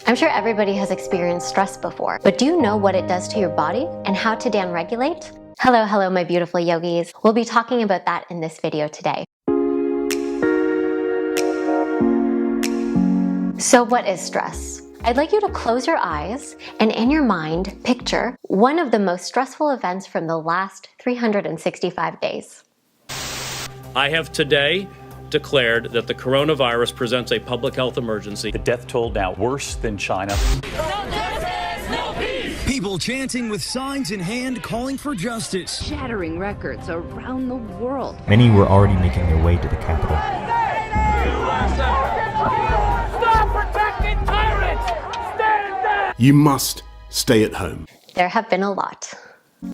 I'm sure everybody has experienced stress before, but do you know what it does to your body and how to down-regulate? Hello, my beautiful yogis. We'll be talking about that in this video today. So what is stress? I'd like you to close your eyes and in your mind picture one of the most stressful events from the last 365 days. I have today declared that the coronavirus presents a public health emergency. The death toll now worse than China. No justice, no peace! People chanting with signs in hand calling for justice. Shattering records around the world. Many were already making their way to the capital. Stop protecting tyrants! Stand down! You must stay at home. There have been a lot.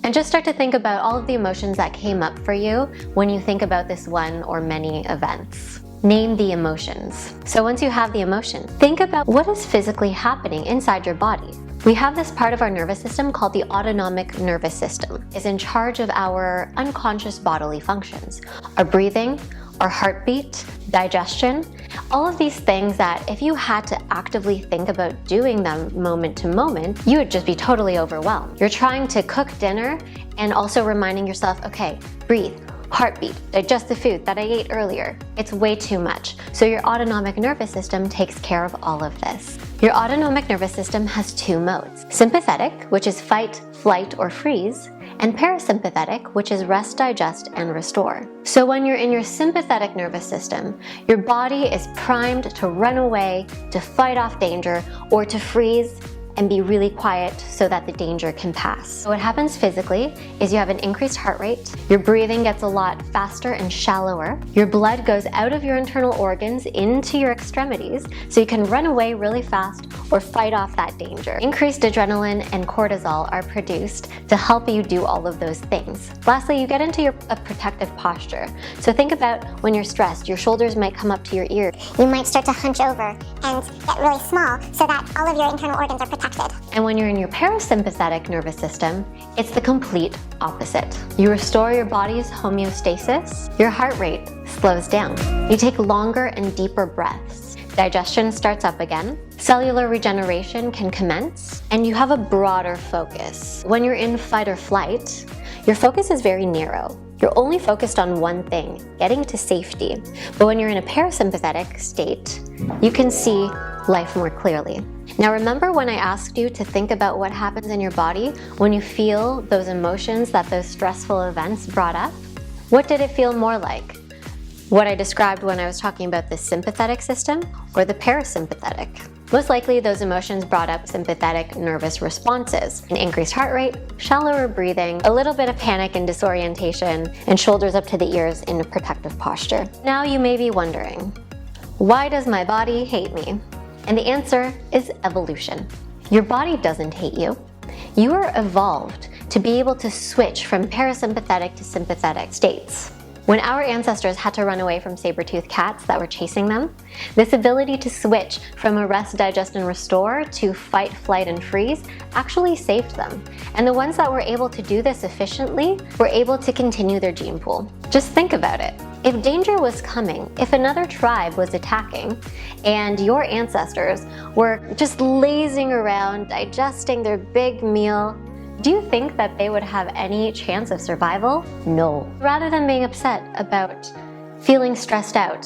And just start to think about all of the emotions that came up for you when you think about this one or many events. Name the emotions. So once you have the emotion, think about what is physically happening inside your body. We have this part of our nervous system called the autonomic nervous system. It's in charge of our unconscious bodily functions. Our breathing, our heartbeat, digestion, all of these things that if you had to actively think about doing them moment to moment, you would just be totally overwhelmed. You're trying to cook dinner and also reminding yourself, okay, breathe, heartbeat, digest the food that I ate earlier. It's way too much. So your autonomic nervous system takes care of all of this. Your autonomic nervous system has two modes: sympathetic, which is fight, flight, or freeze, and parasympathetic, which is rest, digest, and restore. So when you're in your sympathetic nervous system, your body is primed to run away, to fight off danger, or to freeze and be really quiet so that the danger can pass. So what happens physically is you have an increased heart rate, your breathing gets a lot faster and shallower, your blood goes out of your internal organs into your extremities so you can run away really fast or fight off that danger. Increased adrenaline and cortisol are produced to help you do all of those things. Lastly, you get into a protective posture. So think about when you're stressed, your shoulders might come up to your ears. You might start to hunch over and get really small so that all of your internal organs are protected. And when you're in your parasympathetic nervous system, it's the complete opposite. You restore your body's homeostasis, your heart rate slows down. You take longer and deeper breaths. Digestion starts up again, cellular regeneration can commence, and you have a broader focus. When you're in fight or flight, your focus is very narrow. You're only focused on one thing, getting to safety. But when you're in a parasympathetic state, you can see life more clearly. Now remember when I asked you to think about what happens in your body when you feel those emotions that those stressful events brought up? What did it feel more like? What I described when I was talking about the sympathetic system or the parasympathetic? Most likely those emotions brought up sympathetic nervous responses, an increased heart rate, shallower breathing, a little bit of panic and disorientation, and shoulders up to the ears in a protective posture. Now you may be wondering, why does my body hate me? And the answer is evolution. Your body doesn't hate you. You are evolved to be able to switch from parasympathetic to sympathetic states. When our ancestors had to run away from saber-toothed cats that were chasing them, this ability to switch from a rest, digest, and restore to fight, flight, and freeze actually saved them. And the ones that were able to do this efficiently were able to continue their gene pool. Just think about it. If danger was coming, if another tribe was attacking, and your ancestors were just lazing around, digesting their big meal, do you think that they would have any chance of survival? No. Rather than being upset about feeling stressed out,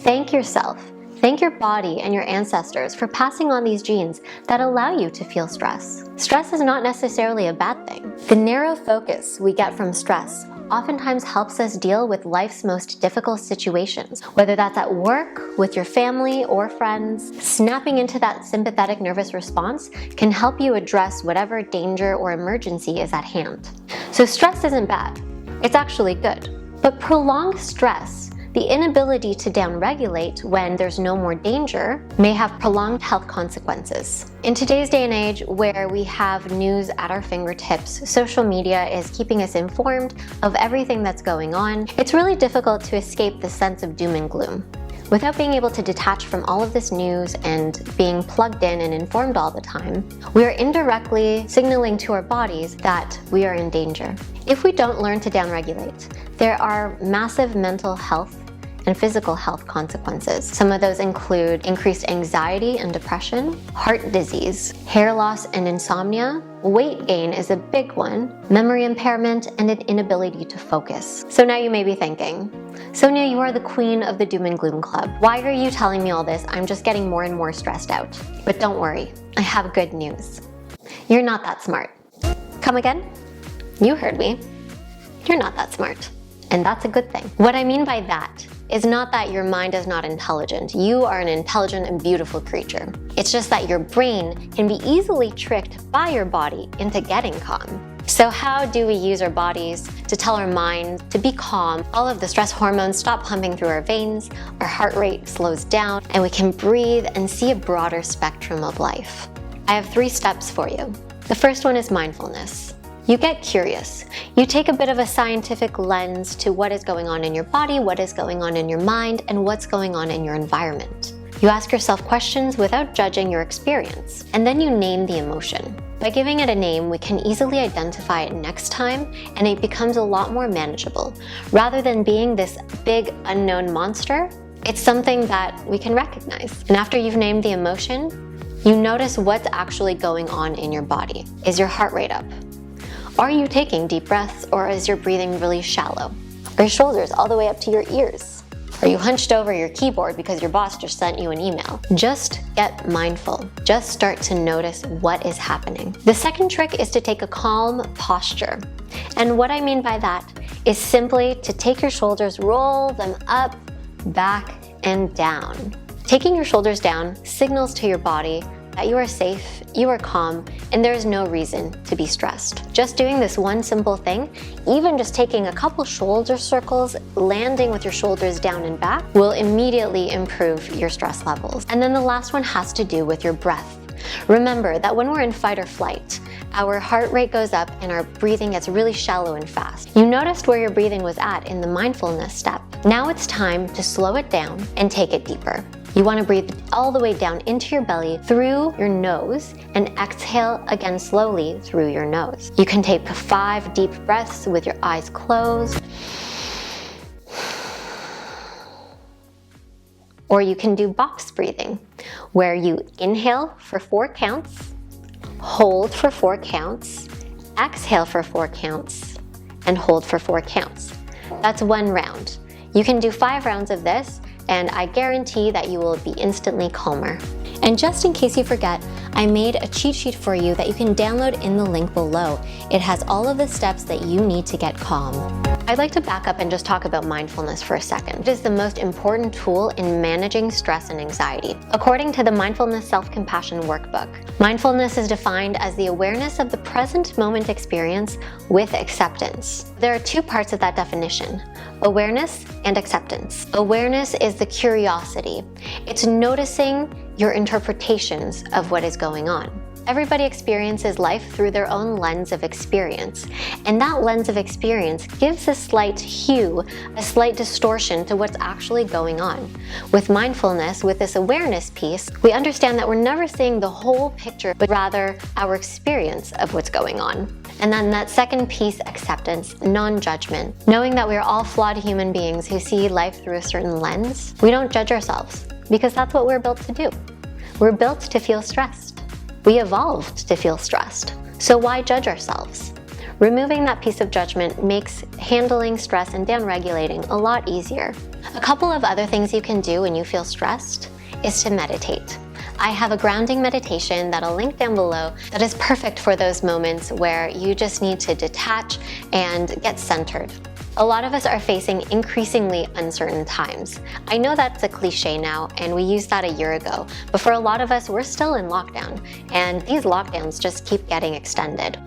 thank yourself, thank your body and your ancestors for passing on these genes that allow you to feel stress. Stress is not necessarily a bad thing. The narrow focus we get from stress oftentimes helps us deal with life's most difficult situations, whether that's at work, with your family or friends. Snapping into that sympathetic nervous response can help you address whatever danger or emergency is at hand. So stress isn't bad, it's actually good. But prolonged stress, the inability to downregulate when there's no more danger, may have prolonged health consequences. In today's day and age, where we have news at our fingertips, social media is keeping us informed of everything that's going on, it's really difficult to escape the sense of doom and gloom. Without being able to detach from all of this news and being plugged in and informed all the time, we are indirectly signaling to our bodies that we are in danger. If we don't learn to downregulate, there are massive mental health and physical health consequences. Some of those include increased anxiety and depression, heart disease, hair loss and insomnia. Weight gain is a big one, memory impairment, and an inability to focus. So now you may be thinking, Sonia, you are the queen of the doom and gloom club. Why are you telling me all this? I'm just getting more and more stressed out. But don't worry, I have good news. You're not that smart. Come again? You heard me. You're not that smart. And that's a good thing. What I mean by that is not that your mind is not intelligent. You are an intelligent and beautiful creature. It's just that your brain can be easily tricked by your body into getting calm. So how do we use our bodies to tell our mind to be calm? All of the stress hormones stop pumping through our veins, our heart rate slows down, and we can breathe and see a broader spectrum of life. I have 3 steps for you. The first one is mindfulness. You get curious. You take a bit of a scientific lens to what is going on in your body, what is going on in your mind, and what's going on in your environment. You ask yourself questions without judging your experience, and then you name the emotion. By giving it a name, we can easily identify it next time, and it becomes a lot more manageable. Rather than being this big unknown monster, it's something that we can recognize. And after you've named the emotion, you notice what's actually going on in your body. Is your heart rate up? Are you taking deep breaths, or is your breathing really shallow? Are your shoulders all the way up to your ears? Are you hunched over your keyboard because your boss just sent you an email? Just get mindful. Just start to notice what is happening. The second trick is to take a calm posture. And what I mean by that is simply to take your shoulders, roll them up, back, and down. Taking your shoulders down signals to your body that you are safe, you are calm, and there is no reason to be stressed. Just doing this one simple thing, even just taking a couple shoulder circles, landing with your shoulders down and back, will immediately improve your stress levels. And then the last one has to do with your breath. Remember that when we're in fight or flight, our heart rate goes up and our breathing gets really shallow and fast. You noticed where your breathing was at in the mindfulness step. Now it's time to slow it down and take it deeper. You want to breathe all the way down into your belly through your nose and exhale again slowly through your nose. You can take 5 deep breaths with your eyes closed. Or you can do box breathing, where you inhale for 4 counts, hold for 4 counts, exhale for 4 counts, and hold for 4 counts. That's 1 round. You can do 5 rounds of this, and I guarantee that you will be instantly calmer. And just in case you forget, I made a cheat sheet for you that you can download in the link below. It has all of the steps that you need to get calm. I'd like to back up and just talk about mindfulness for a second. It is the most important tool in managing stress and anxiety. According to the Mindfulness Self-Compassion Workbook, mindfulness is defined as the awareness of the present moment experience with acceptance. There are 2 parts of that definition: awareness and acceptance. Awareness is the curiosity. It's noticing your interpretations of what is going on. Everybody experiences life through their own lens of experience, and that lens of experience gives a slight hue, a slight distortion to what's actually going on. With mindfulness, with this awareness piece, we understand that we're never seeing the whole picture, but rather our experience of what's going on. And then that second piece, acceptance, non-judgment. Knowing that we are all flawed human beings who see life through a certain lens, we don't judge ourselves, because that's what we're built to do. We're built to feel stressed. We evolved to feel stressed. So why judge ourselves? Removing that piece of judgment makes handling stress and down-regulating a lot easier. A couple of other things you can do when you feel stressed is to meditate. I have a grounding meditation that I'll link down below that is perfect for those moments where you just need to detach and get centered. A lot of us are facing increasingly uncertain times. I know that's a cliche now, and we used that a year ago, but for a lot of us, we're still in lockdown, and these lockdowns just keep getting extended.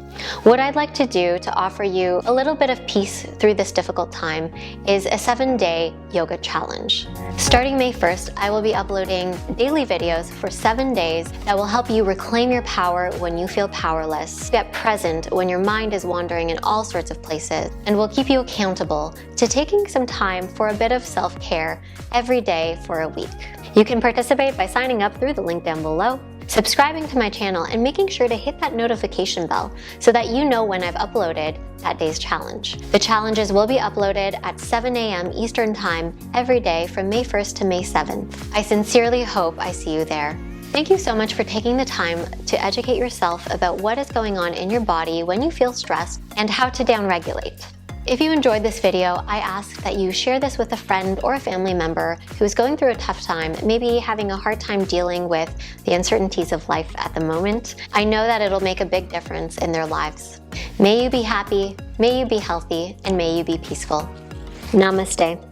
What I'd like to do to offer you a little bit of peace through this difficult time is a 7-day yoga challenge. Starting May 1st, I will be uploading daily videos for 7 days that will help you reclaim your power when you feel powerless, get present when your mind is wandering in all sorts of places, and will keep you accountable to taking some time for a bit of self-care every day for a week. You can participate by signing up through the link down below. subscribing to my channel, and making sure to hit that notification bell so that you know when I've uploaded that day's challenge. The challenges will be uploaded at 7 a.m. Eastern Time every day from May 1st to May 7th. I sincerely hope I see you there. Thank you so much for taking the time to educate yourself about what is going on in your body when you feel stressed and how to downregulate. If you enjoyed this video, I ask that you share this with a friend or a family member who is going through a tough time, maybe having a hard time dealing with the uncertainties of life at the moment. I know that it'll make a big difference in their lives. May you be happy, may you be healthy, and may you be peaceful. Namaste.